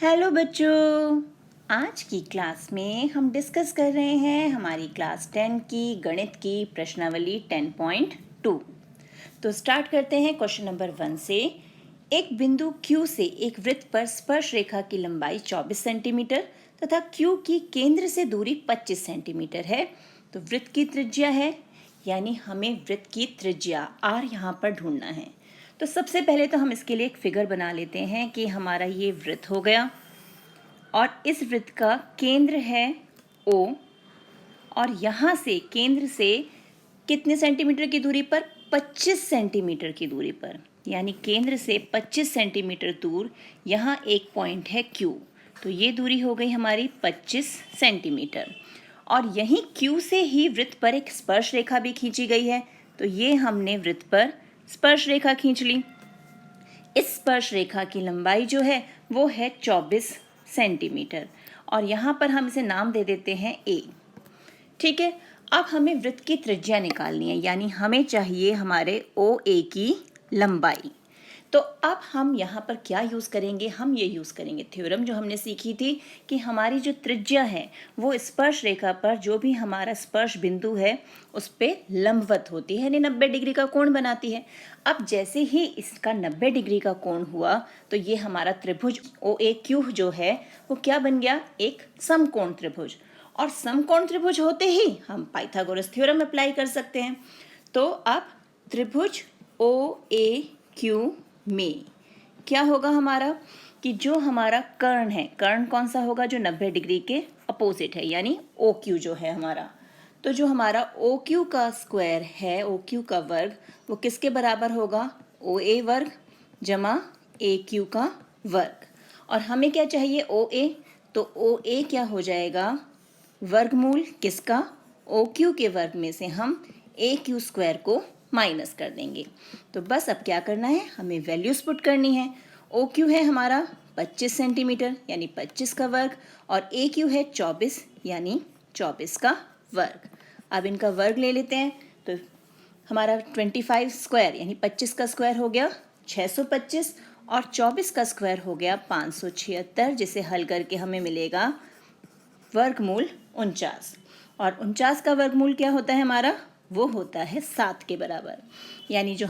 Hello बच्चों, आज की क्लास में हम डिस्कस कर रहे हैं हमारी क्लास 10 की गणित की प्रश्नावली 10.2। तो स्टार्ट करते हैं क्वेश्चन नंबर 1 से। एक बिंदु Q से एक वृत्त पर स्पर्श रेखा की लंबाई 24 सेंटीमीटर तथा Q की केंद्र से दूरी 25 सेंटीमीटर है। तो वृत्त की त्रिज्या है, यानी हमें वृत्त की त्रिज्या R यहाँ पर ढूंढना है। तो सबसे पहले तो हम इसके लिए एक फिगर बना लेते हैं कि हमारा ये वृत्त हो गया और इस वृत्त का केंद्र है O और यहाँ से केंद्र से कितने सेंटीमीटर की दूरी पर? 25 सेंटीमीटर की दूरी पर, यानी केंद्र से 25 सेंटीमीटर दूर यहाँ एक पॉइंट है Q। तो ये दूरी हो गई हमारी 25 सेंटीमीटर और यहीं Q से ही वृत्त पर एक स्पर्श रेखा भी खींची गई है। तो ये हमने वृत्त पर स्पर्श रेखा खींच ली। इस स्पर्श रेखा की लंबाई जो है वो है 24 सेंटीमीटर और यहाँ पर हम इसे नाम दे देते हैं A। ठीक है, अब हमें वृत्त की त्रिज्या निकालनी है, यानी हमें चाहिए हमारे OA की लंबाई। तो अब हम यहाँ पर क्या यूज़ करेंगे? हम ये यूज़ करेंगे थ्योरम जो हमने सीखी थी कि हमारी जो त्रिज्या है वो स्पर्श रेखा पर जो भी हमारा स्पर्श बिंदु है उस पर लंबवत होती है, यानी 90 डिग्री का कोण बनाती है। अब जैसे ही इसका 90 डिग्री का कोण हुआ तो ये हमारा त्रिभुज OAQ जो है वो क्या बन गया? एक समकोण त्रिभुज। और समकोण त्रिभुज होते ही हम पाइथागोरस थ्योरम अप्लाई कर सकते हैं। तो अब त्रिभुज OAQ में क्या होगा हमारा कि जो हमारा कर्ण है, कर्ण कौन सा होगा? जो 90 डिग्री के अपोजिट है, यानी OQ जो है हमारा। तो जो हमारा OQ का स्क्वायर है, OQ का वर्ग, वो किसके बराबर होगा? OA वर्ग जमा AQ का वर्ग। और हमें क्या चाहिए? OA। तो OA क्या हो जाएगा? वर्गमूल किसका? OQ के वर्ग में से हम AQ स्क्वायर को माइनस कर देंगे। तो बस अब क्या करना है? हमें वैल्यूज पुट करनी है। OQ है हमारा 25 सेंटीमीटर यानी 25 का वर्ग और AQ है 24 यानी 24 का वर्ग। अब इनका वर्ग ले लेते हैं तो हमारा 25 स्क्वायर यानी 25 का स्क्वायर हो गया 625 और 24 का स्क्वायर हो गया 576, जिसे हल करके हमें मिलेगा वर्गमूल 49। और 49 का वर्गमूल क्या होता है हमारा? वो होता है 7 के बराबर। यानी जो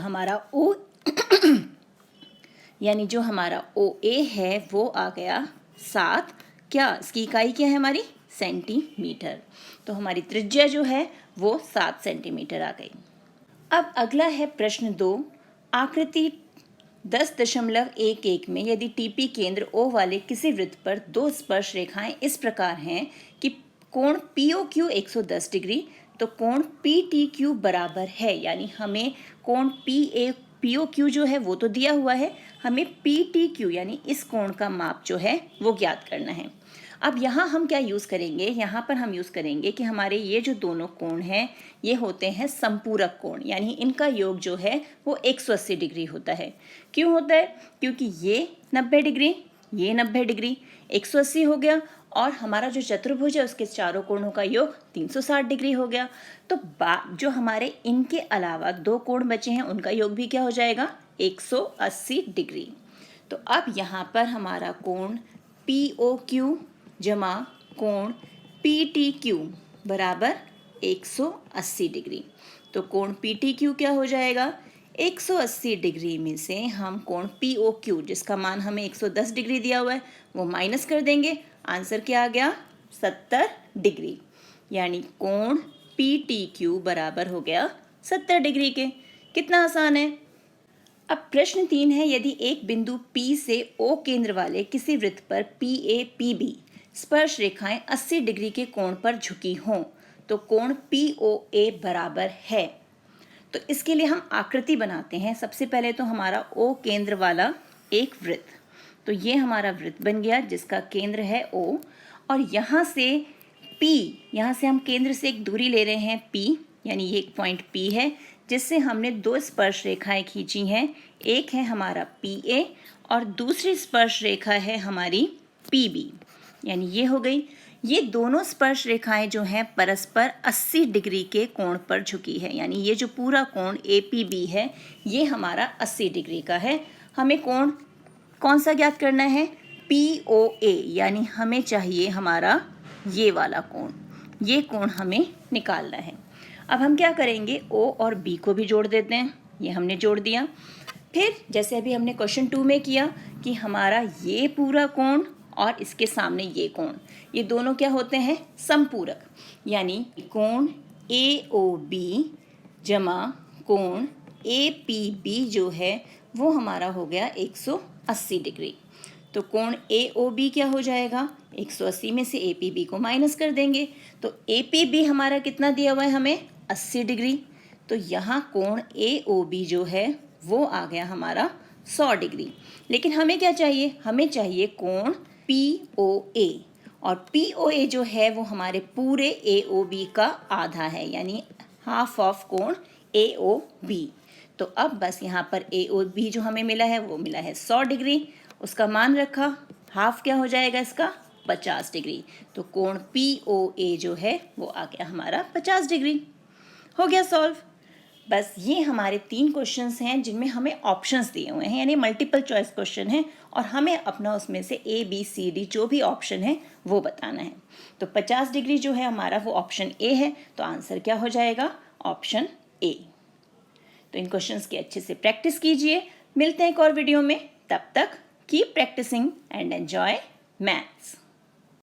हमारा OA है वो आ गया 7। क्या इसकी इकाई क्या है हमारी? सेंटीमीटर। तो हमारी त्रिज्या जो है वो 7 सेंटीमीटर आ गई। अब अगला है प्रश्न 2। आकृति 10.11 में यदि TP केंद्र O वाले किसी वृत्त पर दो स्पर्श रेखाएं इस प्रकार हैं कि कोण POQ 110 डिग्री तो कोण PTQ बराबर है, यानी हमें कोण POQ जो है वो तो दिया हुआ है, हमें PTQ यानी इस कोण का माप जो है वो ज्ञात करना है। अब यहाँ हम क्या यूज़ करेंगे? यहाँ पर हम यूज़ करेंगे कि हमारे ये जो दोनों कोण हैं ये होते हैं संपूरक कोण, यानी इनका योग जो है वो 180 डिग्री होता है। क्यों होता है? क्योंकि ये 90 डिग्री, ये 90 डिग्री, 180 हो गया और हमारा जो चतुर्भुज है उसके चारों कोणों का योग 360 डिग्री हो गया। तो जो हमारे इनके अलावा दो कोण बचे हैं उनका योग भी क्या हो जाएगा? 180 डिग्री। तो अब यहाँ पर हमारा कोण POQ जमा कोण PTQ बराबर 180 डिग्री। तो कोण PTQ क्या हो जाएगा? 180 डिग्री में से हम कोण POQ जिसका मान हमें 110 डिग्री दिया हुआ है वो माइनस कर देंगे। आंसर क्या आ गया? 70 डिग्री। यानी कोण PTQ बराबर हो गया 70 डिग्री के। कितना आसान है। अब प्रश्न 3 है। यदि एक बिंदु P से O केंद्र वाले किसी वृत्त पर PAPB स्पर्श रेखाएं 80 डिग्री के कोण पर झुकी हों तो कोण POA बराबर है। तो इसके लिए हम आकृति बनाते हैं। सबसे पहले तो हमारा O केंद्र वाला एक वृत्त, तो ये हमारा वृत्त बन गया जिसका केंद्र है O और यहाँ से P, यहाँ से हम केंद्र से एक दूरी ले रहे हैं P, यानी ये एक पॉइंट P है जिससे हमने दो स्पर्श रेखाएं खींची हैं। एक है हमारा PA और दूसरी स्पर्श रेखा है हमारी PB, यानी ये हो गई। ये दोनों स्पर्श रेखाएं जो हैं परस्पर 80 डिग्री के कोण पर झुकी है, यानी ये जो पूरा कोण APB है ये हमारा 80 डिग्री का है। हमें कोण कौन सा ज्ञात करना है? POA यानी हमें चाहिए हमारा ये वाला कोण, ये कोण हमें निकालना है। अब हम क्या करेंगे, O और B को भी जोड़ देते हैं, ये हमने जोड़ दिया। फिर जैसे अभी हमने क्वेश्चन 2 में किया कि हमारा ये पूरा कोण और इसके सामने ये कोण, ये दोनों क्या होते हैं, समपूरक, यानी कोण AOB जमा कोण APB जो है वो हमारा हो गया 180 डिग्री। तो कोण AOB क्या हो जाएगा, 180 में से APB को माइनस कर देंगे, तो APB हमारा कितना दिया हुआ है हमें, 80 डिग्री। तो यहाँ कोण AOB जो है वो आ गया हमारा 100 डिग्री। लेकिन हमें क्या चाहिए, हमें चाहिए कोण POA, और POA जो है वो हमारे पूरे AOB का आधा है, यानी हाफ ऑफ कोण AOB। तो अब बस यहाँ पर AOB जो हमें मिला है वो मिला है 100 डिग्री, उसका मान रखा, हाफ क्या हो जाएगा इसका, 50 डिग्री। तो कोण POA जो है वो आ गया हमारा 50 डिग्री। हो गया सॉल्व। बस ये हमारे 3 क्वेश्चंस हैं जिनमें हमें ऑप्शंस दिए हुए हैं, यानी मल्टीपल चॉइस क्वेश्चन है, और हमें अपना उसमें से ABCD जो भी ऑप्शन है वो बताना है। तो 50 डिग्री जो है हमारा वो ऑप्शन A है, तो आंसर क्या हो जाएगा, ऑप्शन A। तो इन क्वेश्चंस की अच्छे से प्रैक्टिस कीजिए। मिलते हैं एक और वीडियो में, तब तक keep practising and enjoy maths.